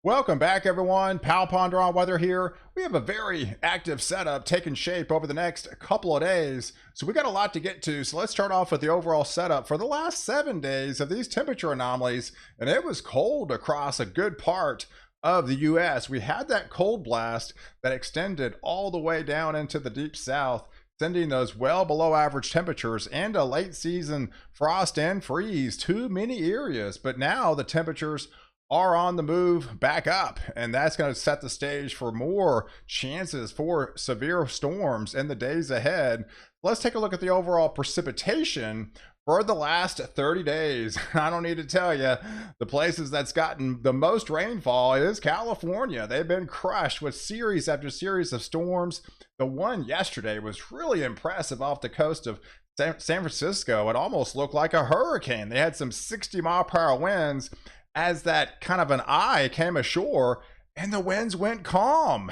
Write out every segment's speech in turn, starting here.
Welcome back, everyone. POW Ponder on Weather here. We have a very active setup taking shape over the next couple of days. So we got a lot to get to. So let's start off with the overall setup for the last 7 days of these temperature anomalies. And it was cold across a good part of the US. We had that cold blast that extended all the way down into the deep south, sending those well below average temperatures and a late season frost and freeze to many areas. But now the temperatures are on the move back up, and that's going to set the stage for more chances for severe storms in the days ahead. Let's take a look at the overall precipitation for the last 30 days. I don't need to tell you, the places that's gotten the most rainfall is California. They've been crushed with series after series of storms. The one yesterday was really impressive off the coast of San Francisco. It almost looked like a hurricane. They had some 60-mile-per-hour winds as that kind of an eye came ashore and the winds went calm.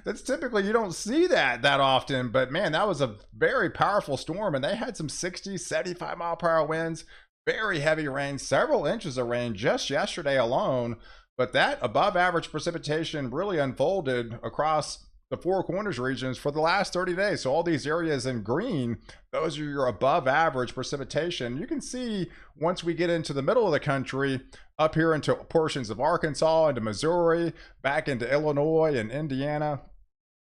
That's typically, you don't see that often, but man, that was a very powerful storm, and they had some 60, 75-mile-per-hour winds, very heavy rain, several inches of rain just yesterday alone. But that above average precipitation really unfolded across the Four Corners regions for the last 30 days. So all these areas in green, those are your above average precipitation. You can see once we get into the middle of the country, up here into portions of Arkansas, into Missouri, back into Illinois and Indiana,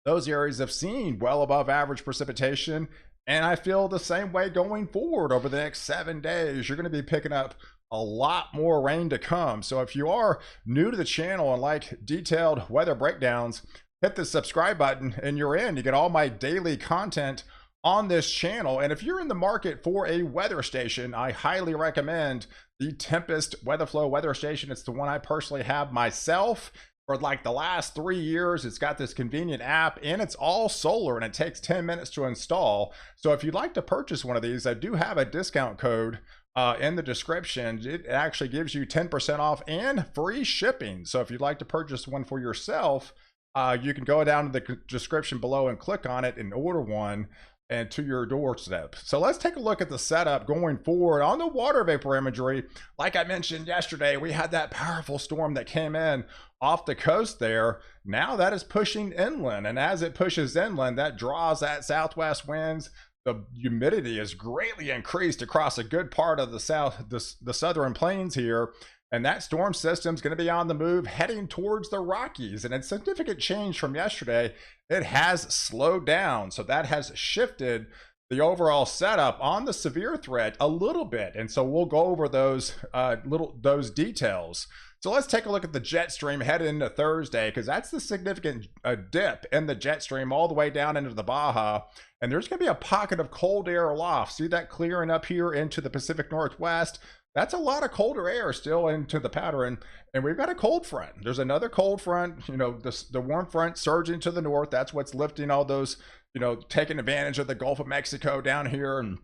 those areas have seen well above average precipitation. And I feel the same way going forward over the next 7 days. You're going to be picking up a lot more rain to come. So if you are new to the channel and like detailed weather breakdowns, hit the subscribe button and you're in. You get all my daily content on this channel. And if you're in the market for a weather station, I highly recommend the Tempest Weatherflow weather station. It's the one I personally have myself for like the last 3 years. It's got this convenient app and it's all solar, and it takes 10 minutes to install. So if you'd like to purchase one of these, I do have a discount code in the description. It actually gives you 10% off and free shipping. So if you'd like to purchase one for yourself, you can go down to the description below and click on it and order one and to your doorstep. So let's take a look at the setup going forward on the water vapor imagery. Like I mentioned yesterday, we had that powerful storm that came in off the coast there. Now that is pushing inland, and as it pushes inland, that draws that southwest winds. The humidity is greatly increased across a good part of the southern plains here. And that storm system is going to be on the move heading towards the Rockies. And it's a significant change from yesterday. It has slowed down. So that has shifted the overall setup on the severe threat a little bit. And so we'll go over those details. So let's take a look at the jet stream headed into Thursday, because that's the significant dip in the jet stream all the way down into the Baja. And there's going to be a pocket of cold air aloft. See that clearing up here into the Pacific Northwest? That's a lot of colder air still into the pattern, and we've got a cold front. There's another cold front, the warm front surging to the north. That's what's lifting all those, taking advantage of the Gulf of Mexico down here, and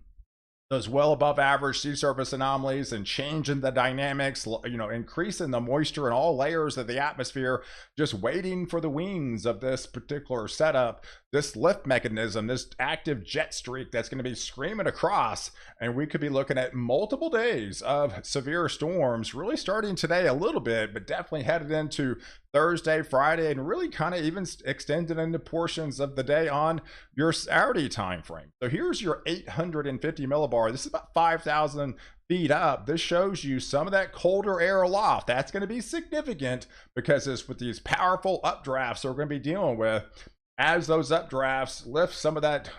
those well above average sea surface anomalies, and changing the dynamics, increasing the moisture in all layers of the atmosphere, just waiting for the wings of this particular setup, this lift mechanism, this active jet streak that's going to be screaming across. And we could be looking at multiple days of severe storms, really starting today a little bit, but definitely headed into Thursday, Friday, and really kind of even extended into portions of the day on your Saturday time frame. So here's your 850 millibar. This is about 5,000 feet up. This shows you some of that colder air aloft. That's going to be significant because it's with these powerful updrafts that we're going to be dealing with. As those updrafts lift some of that,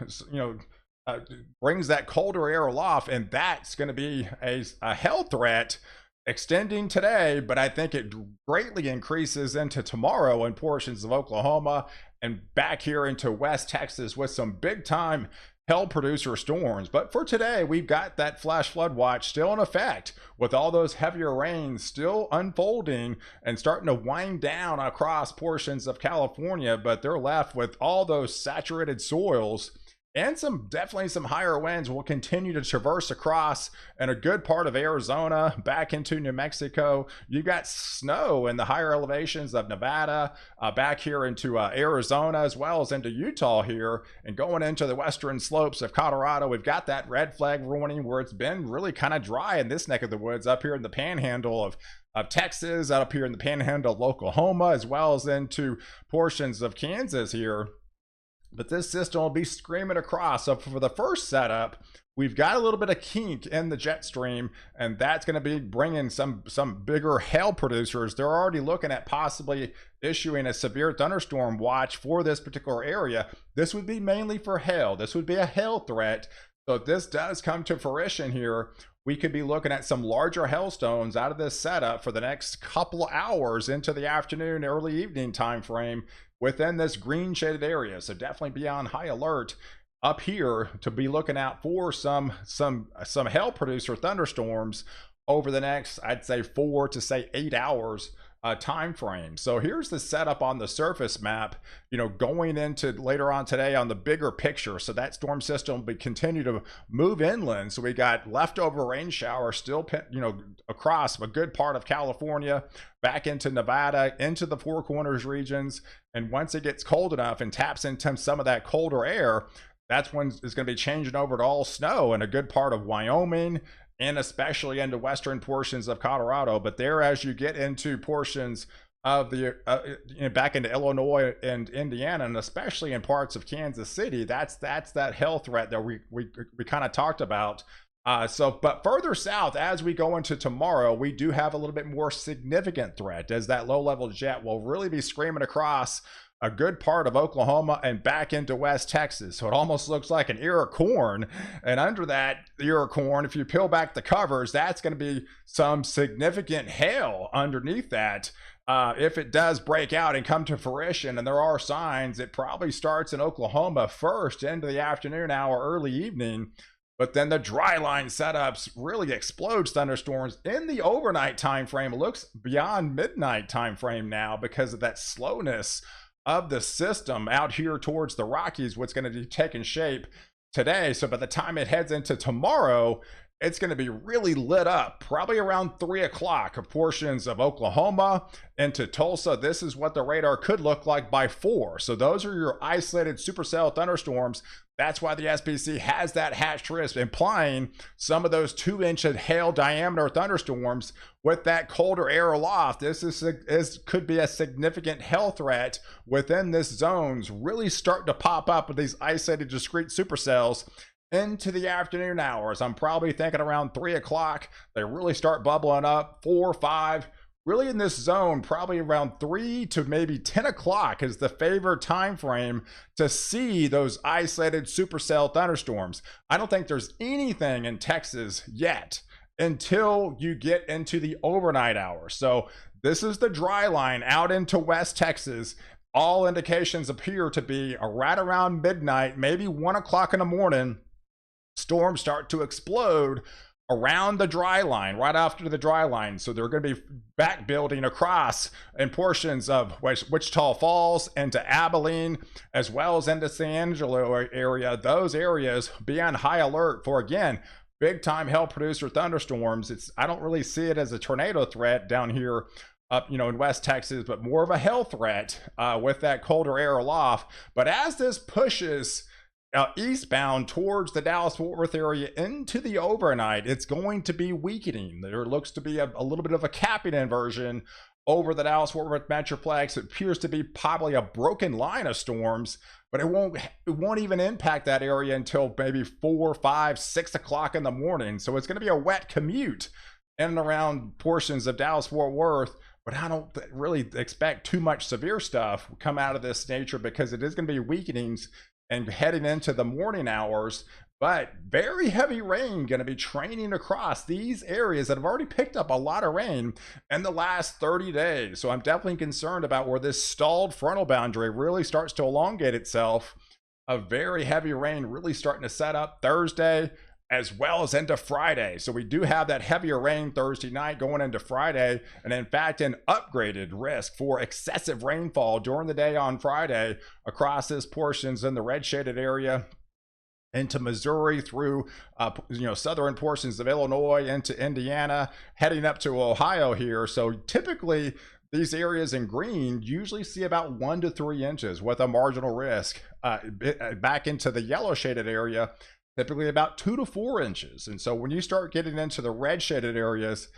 brings that colder air aloft, and that's going to be a health threat extending today, but I think it greatly increases into tomorrow in portions of Oklahoma and back here into West Texas with some big time hell producer storms. But for today, we've got that flash flood watch still in effect, with all those heavier rains still unfolding and starting to wind down across portions of California, but they're left with all those saturated soils and some definitely some higher winds will continue to traverse across and a good part of Arizona back into New Mexico. You've got snow in the higher elevations of Nevada, back here into Arizona, as well as into Utah here, and going into the western slopes of Colorado. We've got that red flag warning where it's been really kind of dry in this neck of the woods up here in the panhandle of Texas, up here in the panhandle of Oklahoma, as well as into portions of Kansas here. But this system will be screaming across. So for the first setup, we've got a little bit of kink in the jet stream, and that's going to be bringing some bigger hail producers. They're already looking at possibly issuing a severe thunderstorm watch for this particular area. This would be mainly for hail. This would be a hail threat. So if this does come to fruition here, we could be looking at some larger hailstones out of this setup for the next couple of hours into the afternoon, early evening time frame within this green shaded area. So definitely be on high alert up here to be looking out for some hail producer thunderstorms over the next, I'd say 4 to say 8 hours time frame. So here's the setup on the surface map, going into later on today on the bigger picture. So that storm system will continue to move inland. So we got leftover rain showers still, across a good part of California, back into Nevada, into the Four Corners regions. And once it gets cold enough and taps into some of that colder air, that's when it's going to be changing over to all snow in a good part of Wyoming, and especially into western portions of Colorado. But there, as you get into portions of the back into Illinois and Indiana, and especially in parts of Kansas City, that's that hail threat that we kind of talked about. But further south, as we go into tomorrow, we do have a little bit more significant threat, as that low level jet will really be screaming across a good part of Oklahoma and back into West Texas. So it almost looks like an ear of corn. And under that ear of corn, if you peel back the covers, that's going to be some significant hail underneath that. If it does break out and come to fruition, and there are signs, it probably starts in Oklahoma first into the afternoon hour, early evening. But then the dry line setups really explodes thunderstorms in the overnight time frame. It looks beyond midnight time frame now because of that slowness of the system out here towards the Rockies, what's going to be taking shape today. So by the time it heads into tomorrow, it's going to be really lit up, probably around 3 o'clock of portions of Oklahoma into Tulsa. This is what the radar could look like by 4. So those are your isolated supercell thunderstorms. That's why the SPC has that hatched risk, implying some of those 2-inch hail diameter thunderstorms with that colder air aloft. This could be a significant hail threat within this zones, really start to pop up with these isolated discrete supercells into the afternoon hours. I'm probably thinking around 3 o'clock, they really start bubbling up. 4, 5, really in this zone, probably around 3 to maybe 10 o'clock is the favored time frame to see those isolated supercell thunderstorms. I don't think there's anything in Texas yet until you get into the overnight hours. So this is the dry line out into West Texas. All indications appear to be right around midnight, maybe 1 o'clock in the morning. Storms start to explode around the dry line, right after the dry line. So they're going to be back building across in portions of Wichita Falls into Abilene, as well as into San Angelo area. Those areas be on high alert for, again, big time hail producer thunderstorms. I don't really see it as a tornado threat down here up, in West Texas, but more of a hail threat with that colder air aloft. But as this pushes eastbound towards the Dallas-Fort Worth area into the overnight, it's going to be weakening. There looks to be a little bit of a capping inversion over the Dallas-Fort Worth Metroplex. It appears to be probably a broken line of storms, but it won't even impact that area until maybe 4, 5, 6 o'clock in the morning. So it's going to be a wet commute in and around portions of Dallas-Fort Worth. But I don't really expect too much severe stuff come out of this nature, because it is going to be weakenings and heading into the morning hours. But very heavy rain going to be training across these areas that have already picked up a lot of rain in the last 30 days. So I'm definitely concerned about where this stalled frontal boundary really starts to elongate itself. A very heavy rain really starting to set up Thursday as well as into Friday. So we do have that heavier rain Thursday night going into Friday, and in fact an upgraded risk for excessive rainfall during the day on Friday across these portions in the red shaded area into Missouri, through southern portions of Illinois, into Indiana, heading up to Ohio here. So typically these areas in green usually see about 1 to 3 inches with a marginal risk. Back into the yellow shaded area, typically about 2 to 4 inches. And so when you start getting into the red shaded areas,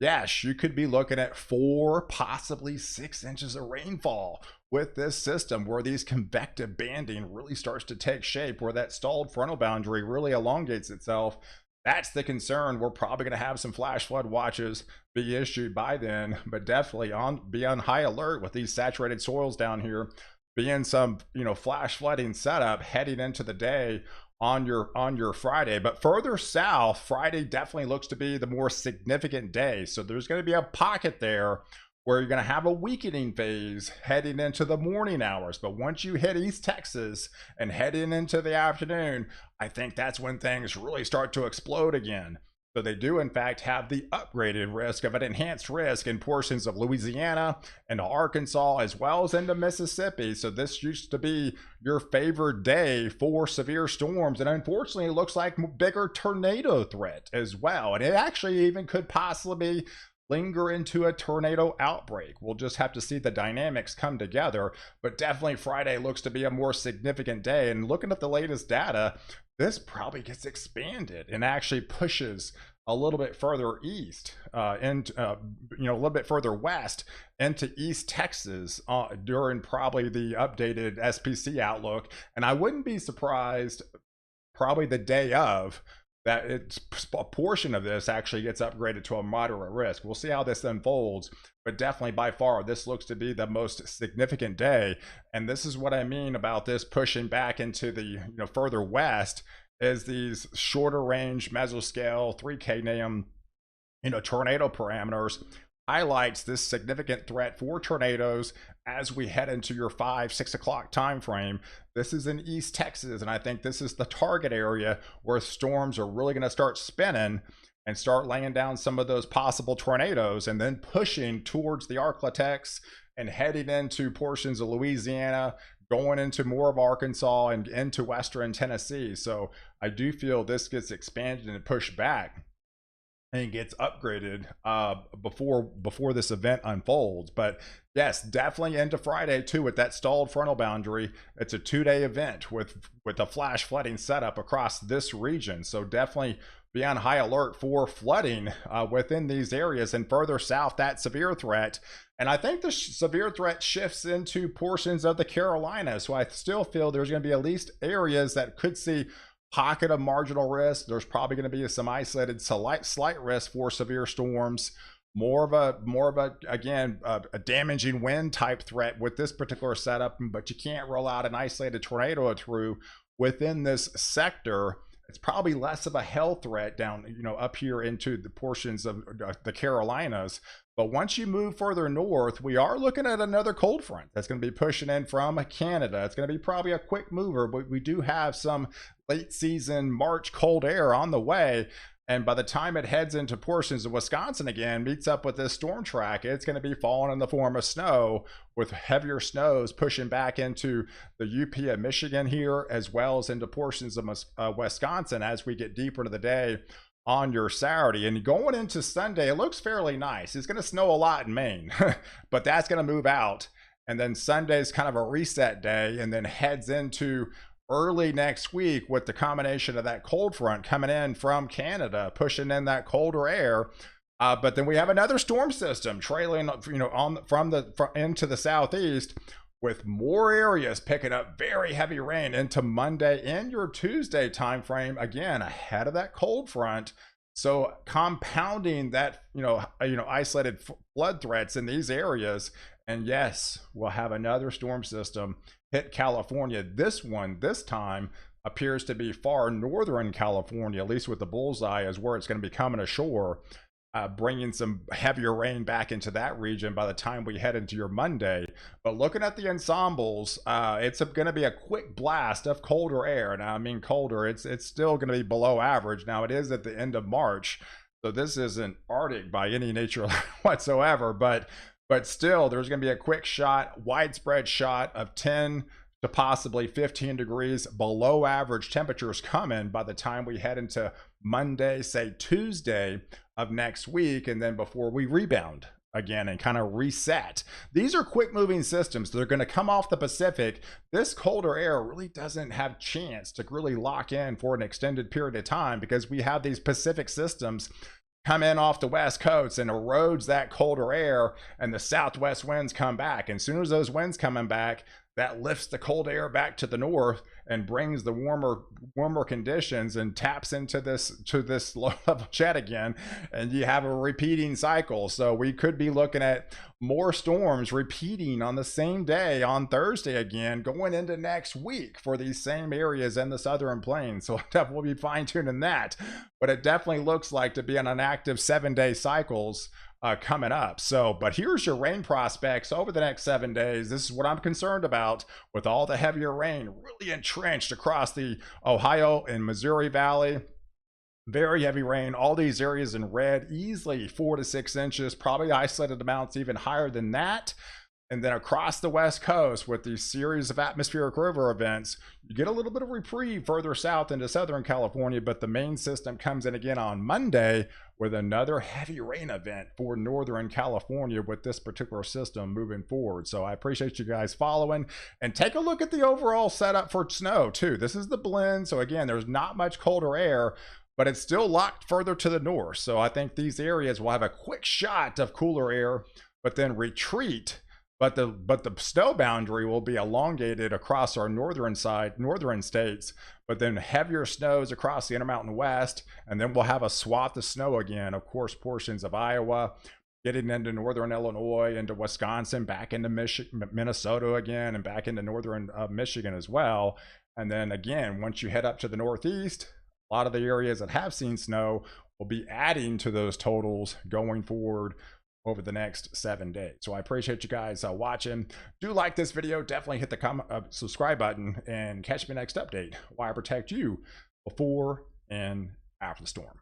yes, you could be looking at 4, possibly 6 inches of rainfall with this system, where these convective banding really starts to take shape, where that stalled frontal boundary really elongates itself. That's the concern. We're probably going to have some flash flood watches be issued by then, but definitely be on high alert with these saturated soils down here, being some flash flooding setup heading into the day on your Friday. But further south, Friday definitely looks to be the more significant day. So there's going to be a pocket there where you're going to have a weakening phase heading into the morning hours. But once you hit East Texas and heading into the afternoon, I think that's when things really start to explode again. So they do, in fact, have the upgraded risk of an enhanced risk in portions of Louisiana and Arkansas, as well as into Mississippi. So this used to be your favored day for severe storms. And unfortunately, it looks like bigger tornado threat as well. And it actually even could possibly linger into a tornado outbreak. We'll just have to see the dynamics come together. But definitely Friday looks to be a more significant day. And looking at the latest data, this probably gets expanded and actually pushes a little bit further east and a little bit further west into East Texas during probably the updated SPC outlook. And I wouldn't be surprised probably the day of that a portion of this actually gets upgraded to a moderate risk. We'll see how this unfolds, but definitely by far this looks to be the most significant day. And this is what I mean about this pushing back into the further west, is these shorter range mesoscale 3K NAM tornado parameters highlights this significant threat for tornadoes as we head into your 5-6 o'clock time frame. This is in East Texas, and I think this is the target area where storms are really going to start spinning and start laying down some of those possible tornadoes, and then pushing towards the Arklatex and heading into portions of Louisiana, going into more of Arkansas and into western Tennessee. So I do feel this gets expanded and pushed back and gets upgraded before this event unfolds. But yes, definitely into Friday too with that stalled frontal boundary. It's a 2-day event with a flash flooding setup across this region. So definitely be on high alert for flooding within these areas, and further south, that severe threat. And I think the severe threat shifts into portions of the Carolinas. So I still feel there's going to be at least areas that could see pocket of marginal risk. There's probably going to be some isolated slight risk for severe storms, more of a again a damaging wind type threat with this particular setup. But you can't roll out an isolated tornado or two within this sector. It's probably less of a hail threat down up here into the portions of the Carolinas. But once you move further north, we are looking at another cold front that's going to be pushing in from Canada. It's going to be probably a quick mover, but we do have some late season March cold air on the way. And by the time it heads into portions of Wisconsin again, meets up with this storm track, it's going to be falling in the form of snow, with heavier snows pushing back into the UP of Michigan here, as well as into portions of Wisconsin as we get deeper into the day on your Saturday. And going into Sunday, it looks fairly nice. It's going to snow a lot in Maine, but that's going to move out. And then Sunday's kind of a reset day, and then heads into early next week with the combination of that cold front coming in from Canada, pushing in that colder air. But then we have another storm system trailing, into the southeast, with more areas picking up very heavy rain into Monday and your Tuesday timeframe, again ahead of that cold front. So compounding that, isolated flood threats in these areas. And yes, we'll have another storm system hit California. This time appears to be far northern California, at least with the bullseye, is where it's going to be coming ashore, bringing some heavier rain back into that region by the time we head into your Monday. But looking at the ensembles, it's going to be a quick blast of colder air. Now, I mean colder, it's still going to be below average. Now, it is at the end of March, so this isn't Arctic by any nature whatsoever, but still, there's going to be a quick shot, widespread shot of 10 to possibly 15 degrees below average temperatures coming by the time we head into Monday, say Tuesday of next week, and then before we rebound again and kind of reset. These are quick moving systems. They're going to come off the Pacific. This colder air really doesn't have chance to really lock in for an extended period of time because we have these Pacific systems come in off the west coast and erodes that colder air, and the southwest winds come back. And as soon as those winds coming back, that lifts the cold air back to the north and brings the warmer conditions and taps into this low level jet again, and you have a repeating cycle. So we could be looking at more storms repeating on the same day on Thursday again, going into next week for these same areas in the southern plains. So definitely be fine-tuning that, but it definitely looks like to be on an active 7-day cycles coming up. So, but here's your rain prospects over the next 7 days. This is what I'm concerned about with all the heavier rain really entrenched across the Ohio and Missouri Valley. Very heavy rain, all these areas in red, easily 4 to 6 inches, probably isolated amounts even higher than that. And then across the west coast with these series of atmospheric river events, you get a little bit of reprieve further south into Southern California, but the main system comes in again on Monday with another heavy rain event for Northern California with this particular system moving forward. So I appreciate you guys following, and take a look at the overall setup for snow too. This is the blend. So again, there's not much colder air, but it's still locked further to the north. So I think these areas will have a quick shot of cooler air, but then retreat. But the snow boundary will be elongated across our northern states, but then heavier snows across the Intermountain West, and then we'll have a swath of snow again. Of course, portions of Iowa, getting into northern Illinois, into Wisconsin, back into Minnesota again, and back into northern Michigan as well. And then again, once you head up to the northeast, a lot of the areas that have seen snow will be adding to those totals going forward over the next 7 days. So I appreciate you guys watching. Do like this video, definitely hit the subscribe button, and catch me next update while I protect you before and after the storm.